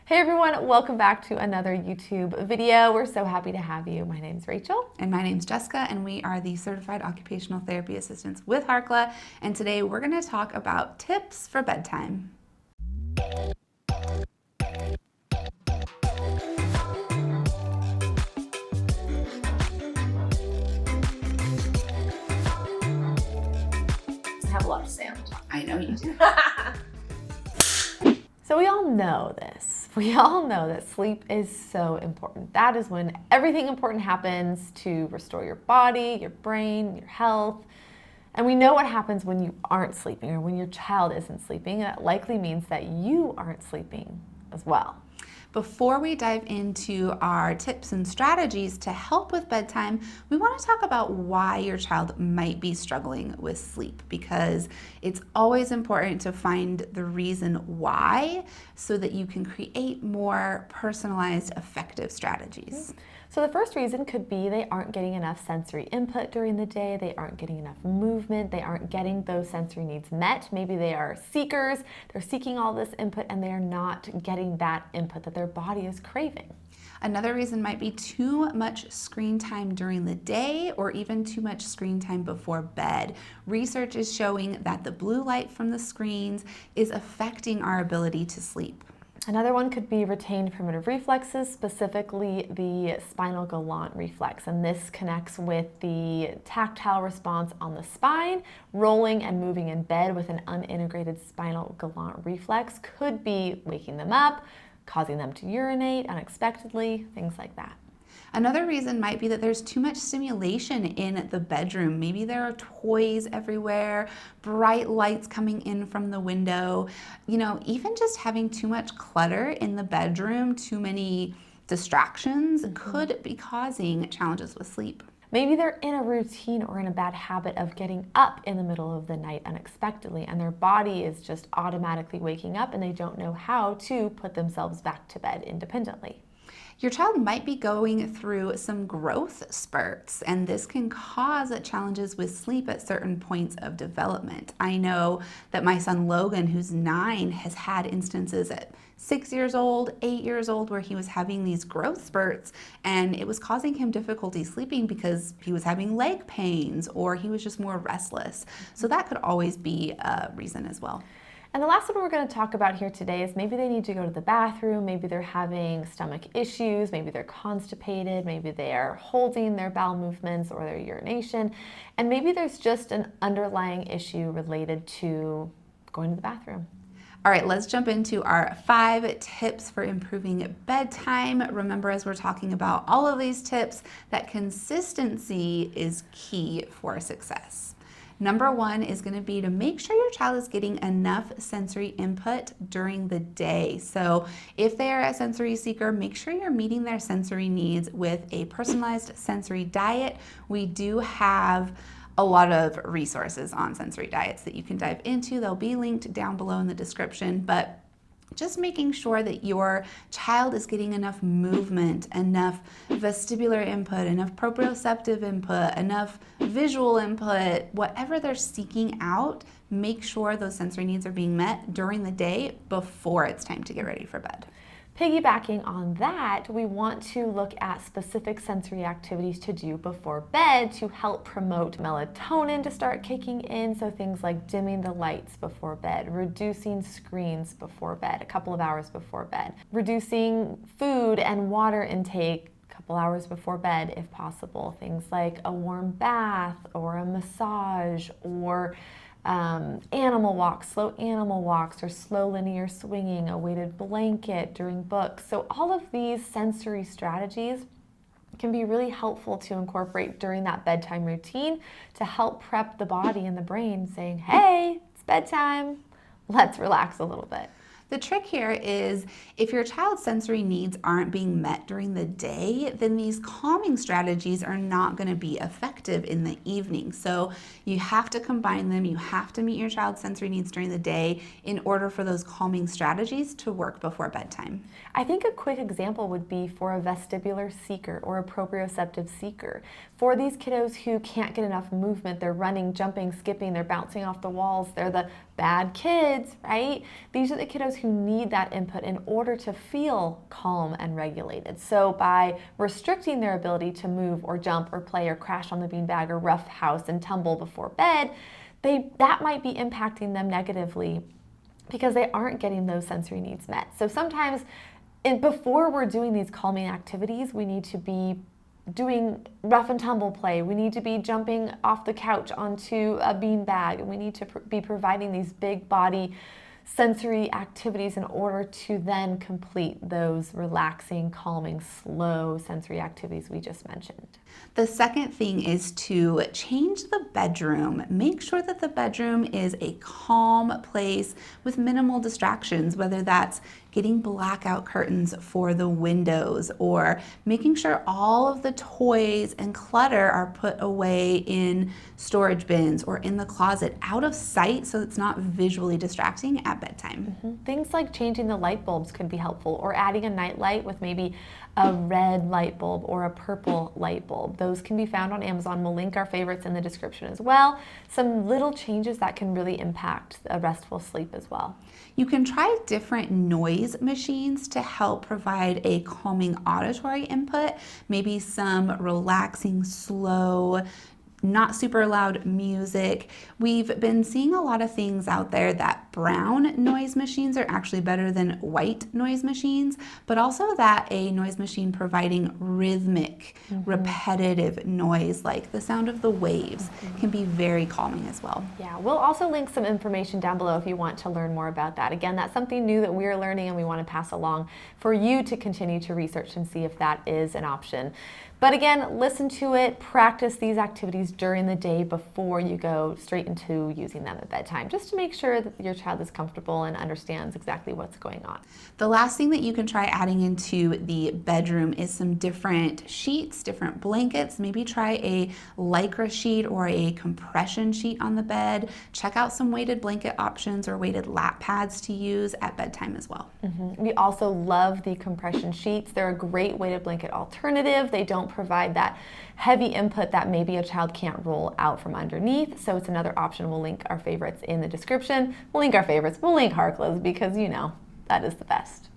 Hey everyone, welcome back to another YouTube video. We're so happy to have you. My name's Rachel. And my name's Jessica, and we are the Certified Occupational Therapy Assistants with HARCLA. And today we're going to talk about tips for bedtime. I have a lot to say on the topic. I know you do. So we all know this. We all know that sleep is so important. That is when everything important happens to restore your body, your brain, your health. And we know what happens when you aren't sleeping or when your child isn't sleeping. And that likely means that you aren't sleeping as well. Before we dive into our tips and strategies to help with bedtime, we want to talk about why your child might be struggling with sleep, because it's always important to find the reason why so that you can create more personalized, effective strategies. So the first reason could be they aren't getting enough sensory input during the day, they aren't getting enough movement, they aren't getting those sensory needs met. Maybe they are seekers, they're seeking all this input and they are not getting that input that their body is craving. Another reason might be too much screen time during the day or even too much screen time before bed. Research is showing that the blue light from the screens is affecting our ability to sleep. Another one could be retained primitive reflexes, specifically the spinal galant reflex. And this connects with the tactile response on the spine. Rolling and moving in bed with an unintegrated spinal galant reflex could be waking them up, causing them to urinate unexpectedly, things like that. Another reason might be that there's too much stimulation in the bedroom. Maybe there are toys everywhere, bright lights coming in from the window. Even just having too much clutter in the bedroom, too many distractions could be causing challenges with sleep. Maybe they're in a routine or in a bad habit of getting up in the middle of the night unexpectedly, and their body is just automatically waking up and they don't know how to put themselves back to bed independently. Your child might be going through some growth spurts, and this can cause challenges with sleep at certain points of development. I know that my son Logan, who's 9, has had instances at 6 years old, 8 years old, where he was having these growth spurts, and it was causing him difficulty sleeping because he was having leg pains or he was just more restless. So that could always be a reason as well. And the last one we're going to talk about here today is maybe they need to go to the bathroom, maybe they're having stomach issues, maybe they're constipated, maybe they are holding their bowel movements or their urination, and maybe there's just an underlying issue related to going to the bathroom. All right, let's jump into our 5 tips for improving bedtime. Remember, as we're talking about all of these tips, that consistency is key for success. Number 1 is going to be to make sure your child is getting enough sensory input during the day. So if they are a sensory seeker, make sure you're meeting their sensory needs with a personalized sensory diet. We do have a lot of resources on sensory diets that you can dive into. They'll be linked down below in the description, but just making sure that your child is getting enough movement, enough vestibular input, enough proprioceptive input, enough visual input, whatever they're seeking out, make sure those sensory needs are being met during the day before it's time to get ready for bed. Piggybacking on that, we want to look at specific sensory activities to do before bed to help promote melatonin to start kicking in. So things like dimming the lights before bed, reducing screens before bed, a couple of hours before bed, reducing food and water intake a couple hours before bed if possible. Things like a warm bath or a massage or animal walks, slow animal walks, or slow linear swinging, a weighted blanket during books. So all of these sensory strategies can be really helpful to incorporate during that bedtime routine to help prep the body and the brain, saying, hey, it's bedtime, let's relax a little bit. The trick here is if your child's sensory needs aren't being met during the day, then these calming strategies are not going to be effective in the evening. So you have to combine them. You have to meet your child's sensory needs during the day in order for those calming strategies to work before bedtime. I think a quick example would be for a vestibular seeker or a proprioceptive seeker. For these kiddos who can't get enough movement, they're running, jumping, skipping, they're bouncing off the walls, they're the bad kids, right? These are the kiddos who need that input in order to feel calm and regulated. So by restricting their ability to move or jump or play or crash on the beanbag or rough house and tumble before bed, that might be impacting them negatively because they aren't getting those sensory needs met. So sometimes before we're doing these calming activities, we need to be doing rough and tumble play. We need to be jumping off the couch onto a beanbag. We need to be providing these big body sensory activities in order to then complete those relaxing, calming, slow sensory activities we just mentioned. The second thing is to change the bedroom. Make sure that the bedroom is a calm place with minimal distractions, whether that's getting blackout curtains for the windows or making sure all of the toys and clutter are put away in storage bins or in the closet out of sight so it's not visually distracting at bedtime. Things like changing the light bulbs could be helpful, or adding a night light with maybe a red light bulb or a purple light bulb. Those can be found on Amazon. We'll link our favorites in the description as well. Some little changes that can really impact a restful sleep as well. You can try different noise machines to help provide a calming auditory input, maybe some relaxing, slow, not super loud music. We've been seeing a lot of things out there that brown noise machines are actually better than white noise machines, but also that a noise machine providing rhythmic, repetitive noise like the sound of the waves can be very calming as well. Yeah, we'll also link some information down below if you want to learn more about that. Again, that's something new that we're learning and we want to pass along for you to continue to research and see if that is an option. But again, listen to it, practice these activities during the day before you go straight into using them at bedtime, just to make sure that your child is comfortable and understands exactly what's going on. The last thing that you can try adding into the bedroom is some different sheets, different blankets. Maybe try a Lycra sheet or a compression sheet on the bed. Check out some weighted blanket options or weighted lap pads to use at bedtime as well. We also love the compression sheets. They're a great weighted blanket alternative. They don't provide that heavy input that maybe a child can't roll out from underneath. So it's another option. We'll link our favorites in the description. We'll link our favorites. We'll link Harkless because, you know, that is the best.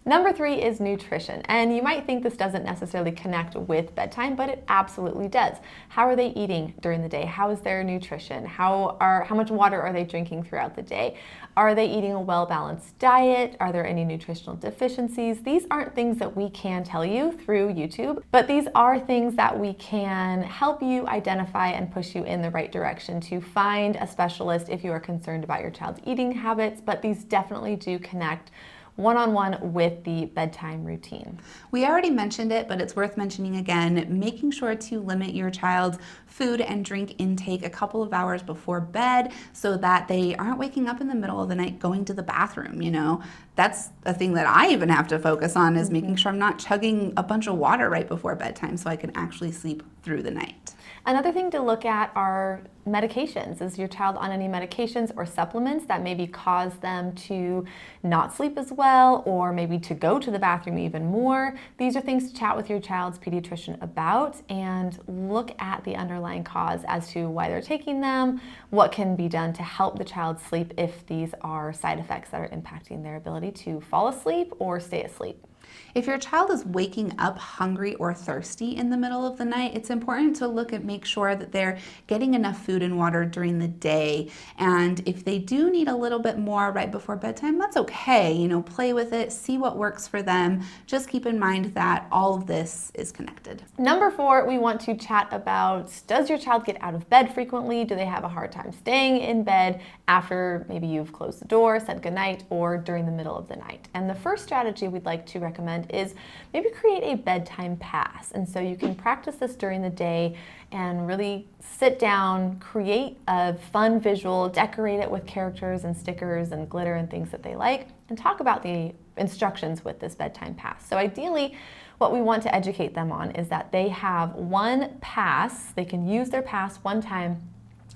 Number 3 is nutrition, and you might think this doesn't necessarily connect with bedtime, but it absolutely does. How are they eating during the day? How is their nutrition? How much water are they drinking throughout the day? Are they eating a well-balanced diet? Are there any nutritional deficiencies? These aren't things that we can tell you through YouTube, but these are things that we can help you identify and push you in the right direction to find a specialist if you are concerned about your child's eating habits, but these definitely do connect one-on-one with the bedtime routine. We already mentioned it, but it's worth mentioning again, making sure to limit your child's food and drink intake a couple of hours before bed so that they aren't waking up in the middle of the night going to the bathroom, you know. That's a thing that I even have to focus on is making sure I'm not chugging a bunch of water right before bedtime so I can actually sleep through the night. Another thing to look at are medications. Is your child on any medications or supplements that maybe cause them to not sleep as well or maybe to go to the bathroom even more? These are things to chat with your child's pediatrician about and look at the underlying cause as to why they're taking them, what can be done to help the child sleep if these are side effects that are impacting their ability to fall asleep or stay asleep. If your child is waking up hungry or thirsty in the middle of the night, it's important to make sure that they're getting enough food and water during the day. And if they do need a little bit more right before bedtime, that's okay. You know, play with it, see what works for them. Just keep in mind that all of this is connected. Number 4, we want to chat about, does your child get out of bed frequently? Do they have a hard time staying in bed after maybe you've closed the door, said goodnight, or during the middle of the night? And the first strategy we'd like to recommend is maybe create a bedtime pass. And so you can practice this during the day and really sit down, create a fun visual, decorate it with characters and stickers and glitter and things that they like, and talk about the instructions with this bedtime pass. So ideally, what we want to educate them on is that they have one pass, they can use their pass one time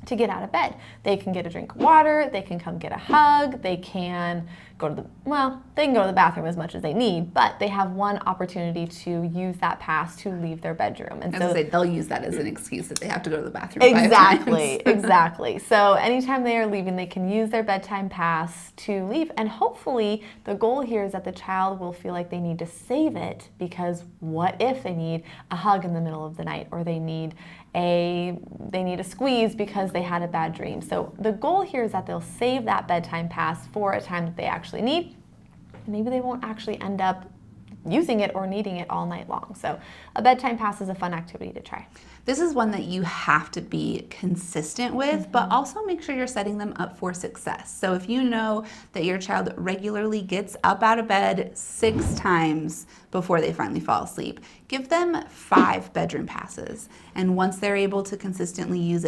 to get out of bed. They can get a drink of water, they can come get a hug, they can go to the bathroom as much as they need, but they have one opportunity to use that pass to leave their bedroom. And so they'll use that as an excuse that they have to go to the bathroom. Exactly, exactly. So anytime they are leaving, they can use their bedtime pass to leave. And hopefully the goal here is that the child will feel like they need to save it, because what if they need a hug in the middle of the night, or they need a squeeze because they had a bad dream. So the goal here is that they'll save that bedtime pass for a time that they actually need. Maybe they won't actually end up using it or needing it all night long. So a bedtime pass is a fun activity to try. This is one that you have to be consistent with, but also make sure you're setting them up for success. So if you know that your child regularly gets up out of bed 6 times before they finally fall asleep, give them 5 bedroom passes. And once they're able to consistently use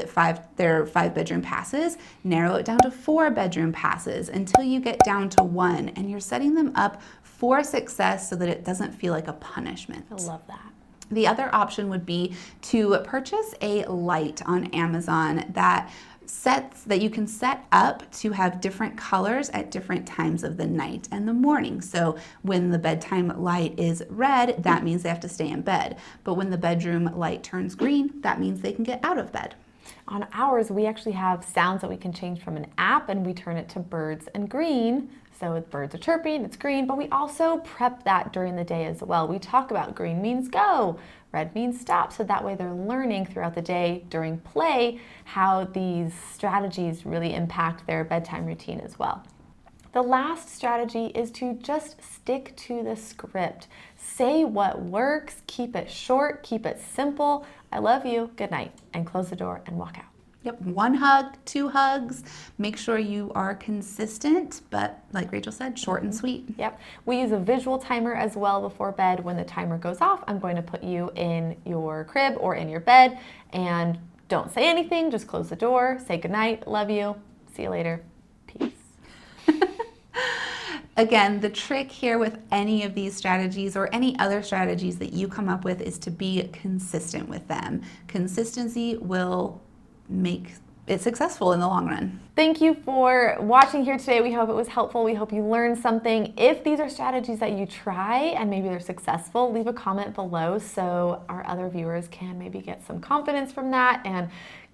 their 5 bedroom passes, narrow it down to 4 bedroom passes until you get down to 1. And you're setting them up for success so that it doesn't feel like a punishment. I love that. The other option would be to purchase a light on Amazon that you can set up to have different colors at different times of the night and the morning. So when the bedtime light is red, that means they have to stay in bed. But when the bedroom light turns green, that means they can get out of bed. On ours, we actually have sounds that we can change from an app, and we turn it to birds and green. So if birds are chirping, it's green, but we also prep that during the day as well. We talk about green means go, red means stop, so that way they're learning throughout the day during play how these strategies really impact their bedtime routine as well. The last strategy is to just stick to the script. Say what works, keep it short, keep it simple. I love you, good night, and close the door and walk out. Yep, 1 hug, 2 hugs. Make sure you are consistent, but like Rachel said, short and sweet. Yep. We use a visual timer as well before bed. When the timer goes off, I'm going to put you in your crib or in your bed, and don't say anything, just close the door, say goodnight, love you, see you later, peace. Again, the trick here with any of these strategies or any other strategies that you come up with is to be consistent with them. Consistency will make it successful in the long run. Thank you for watching here today. We hope it was helpful. We hope you learned something. If these are strategies that you try and maybe they're successful, leave a comment below so our other viewers can maybe get some confidence from that and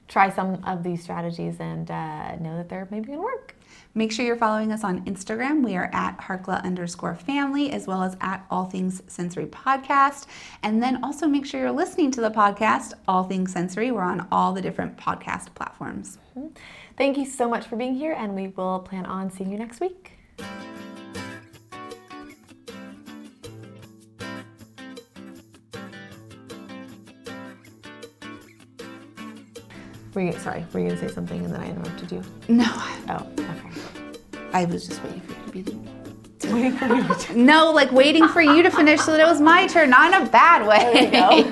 try some of these strategies and know that they're maybe gonna work. Make sure you're following us on Instagram. We are at Harkla_family, as well as at All Things Sensory Podcast. And then also make sure you're listening to the podcast, All Things Sensory. We're on all the different podcast platforms. Thank you so much for being here, and we will plan on seeing you next week. Were you going to say something and then I interrupted you? No. Oh, okay. I was just waiting for you to be Waiting for me to No, like waiting for you to finish so that it was my turn, not in a bad way. There we go.